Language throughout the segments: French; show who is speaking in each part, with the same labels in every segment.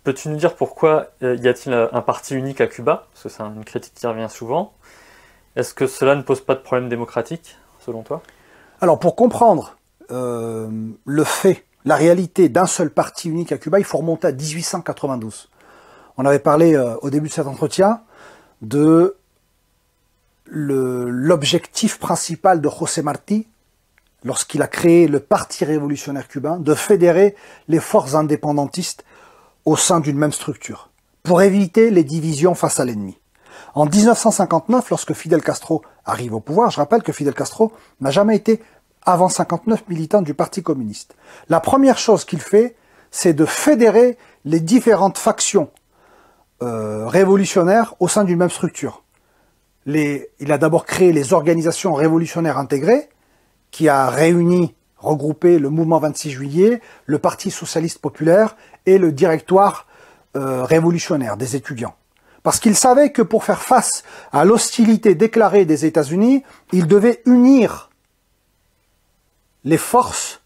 Speaker 1: Peux-tu nous dire pourquoi y a-t-il un parti unique à Cuba? Parce que c'est une critique qui revient souvent. Est-ce que cela ne pose pas de problème démocratique, selon toi?
Speaker 2: Alors, pour comprendre la réalité d'un seul parti unique à Cuba, il faut remonter à 1892. On avait parlé au début de cet entretien de l'objectif principal de José Martí, lorsqu'il a créé le Parti révolutionnaire cubain, de fédérer les forces indépendantistes au sein d'une même structure, pour éviter les divisions face à l'ennemi. En 1959, lorsque Fidel Castro arrive au pouvoir, je rappelle que Fidel Castro n'a jamais été, avant 59, militant du Parti communiste. La première chose qu'il fait, c'est de fédérer les différentes factions révolutionnaires au sein d'une même structure. Il a d'abord créé les organisations révolutionnaires intégrées, qui a regroupé le mouvement 26 juillet, le Parti socialiste populaire et le directoire révolutionnaire des étudiants. Parce qu'il savait que pour faire face à l'hostilité déclarée des États-Unis, il devait unir les forces,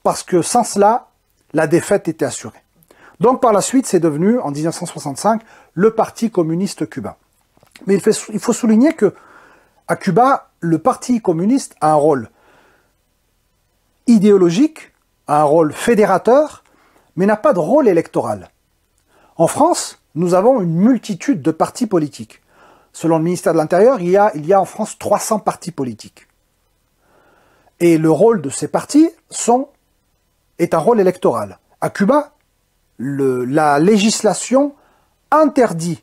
Speaker 2: parce que sans cela, la défaite était assurée. Donc par la suite, c'est devenu, en 1965, le Parti communiste cubain. Mais il faut souligner que à Cuba, le Parti communiste a un rôle idéologique, a un rôle fédérateur, mais n'a pas de rôle électoral. En France, nous avons une multitude de partis politiques. Selon le ministère de l'Intérieur, il y a en France 300 partis politiques. Et le rôle de ces partis est un rôle électoral. À Cuba, la législation interdit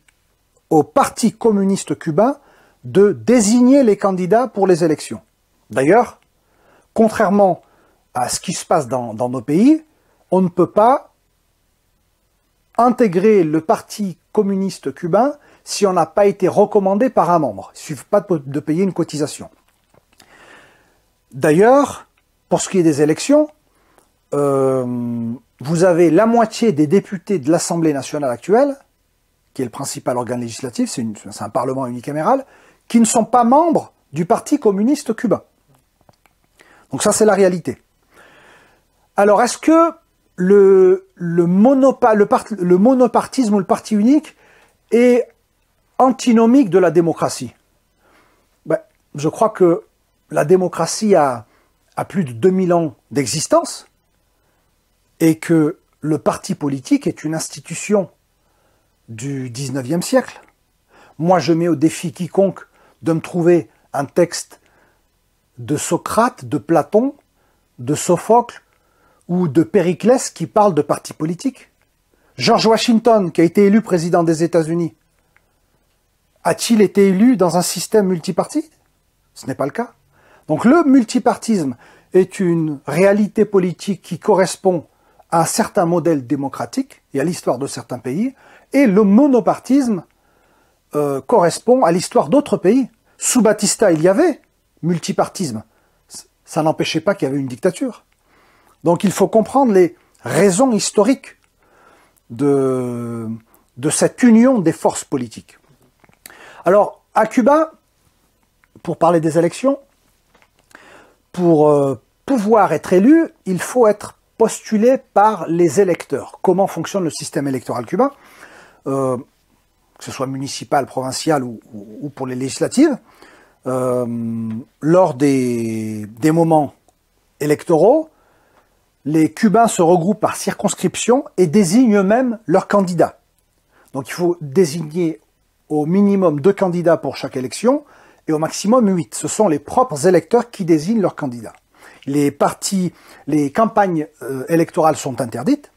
Speaker 2: au Parti communiste cubain de désigner les candidats pour les élections. D'ailleurs, contrairement à ce qui se passe dans nos pays, on ne peut pas intégrer le Parti communiste cubain si on n'a pas été recommandé par un membre. Il ne suffit pas de payer une cotisation. D'ailleurs, pour ce qui est des élections, vous avez la moitié des députés de l'Assemblée nationale actuelle, qui est le principal organe législatif, c'est un parlement unicaméral, qui ne sont pas membres du Parti communiste cubain. Donc ça, c'est la réalité. Alors, est-ce que le monopartisme ou le parti unique est antinomique de la démocratie? Je crois que la démocratie a plus de 2000 ans d'existence et que le parti politique est une institution du 19e siècle. Moi, je mets au défi quiconque de me trouver un texte de Socrate, de Platon, de Sophocle ou de Périclès qui parle de parti politique. George Washington, qui a été élu président des États-Unis, a-t-il été élu dans un système multipartite? Ce n'est pas le cas. Donc le multipartisme est une réalité politique qui correspond à un certain modèle démocratique et à l'histoire de certains pays, et le monopartisme correspond à l'histoire d'autres pays. Sous Batista, il y avait multipartisme. Ça n'empêchait pas qu'il y avait une dictature. Donc il faut comprendre les raisons historiques de cette union des forces politiques. Alors, à Cuba, pour parler des élections, pour pouvoir être élu, il faut être postulé par les électeurs. Comment fonctionne le système électoral cubain, que ce soit municipal, provincial ou pour les législatives, lors des moments électoraux, les Cubains se regroupent par circonscription et désignent eux-mêmes leurs candidats. Donc il faut désigner au minimum 2 candidats pour chaque élection et au maximum 8. Ce sont les propres électeurs qui désignent leurs candidats. Les campagnes électorales sont interdites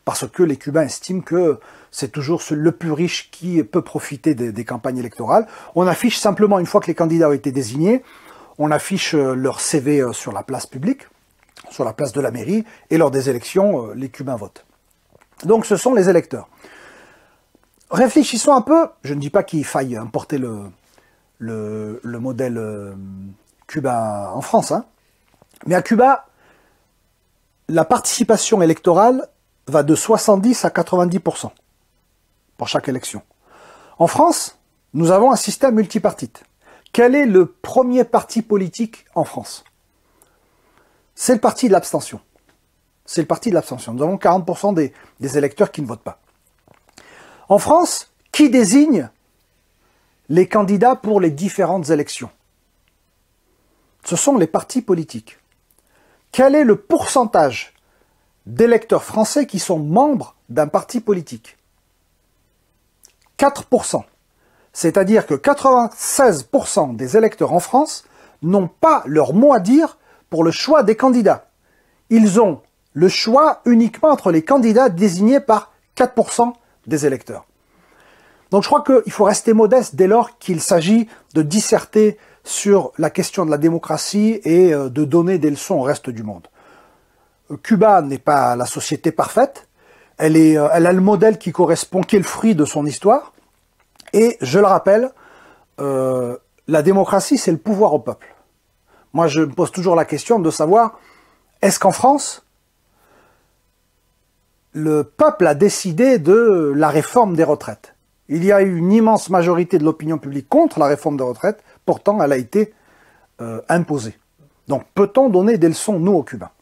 Speaker 2: parce que les Cubains estiment que c'est toujours le plus riche qui peut profiter des campagnes électorales. On affiche simplement, une fois que les candidats ont été désignés, on affiche leur CV sur la place publique, sur la place de la mairie, et lors des élections, les Cubains votent. Donc ce sont les électeurs. Réfléchissons un peu, je ne dis pas qu'il faille importer le modèle cubain en France, hein, mais à Cuba, la participation électorale va de 70 à 90% pour chaque élection. En France, nous avons un système multipartite. Quel est le premier parti politique en France? C'est le parti de l'abstention. c'est le parti de l'abstention. Nous avons 40% des électeurs qui ne votent pas. En France, qui désigne les candidats pour les différentes élections? Ce sont les partis politiques. Quel est le pourcentage d'électeurs français qui sont membres d'un parti politique? 4%. C'est-à-dire que 96% des électeurs en France n'ont pas leur mot à dire pour le choix des candidats. Ils ont le choix uniquement entre les candidats désignés par 4% des électeurs. Donc je crois qu'il faut rester modeste dès lors qu'il s'agit de disserter sur la question de la démocratie et de donner des leçons au reste du monde. Cuba n'est pas la société parfaite, elle a le modèle qui correspond, qui est le fruit de son histoire, et je le rappelle, la démocratie c'est le pouvoir au peuple. Moi je me pose toujours la question de savoir, est-ce qu'en France, le peuple a décidé de la réforme des retraites? Il y a eu une immense majorité de l'opinion publique contre la réforme des retraites, pourtant elle a été imposée. Donc peut-on donner des leçons, nous, aux Cubains?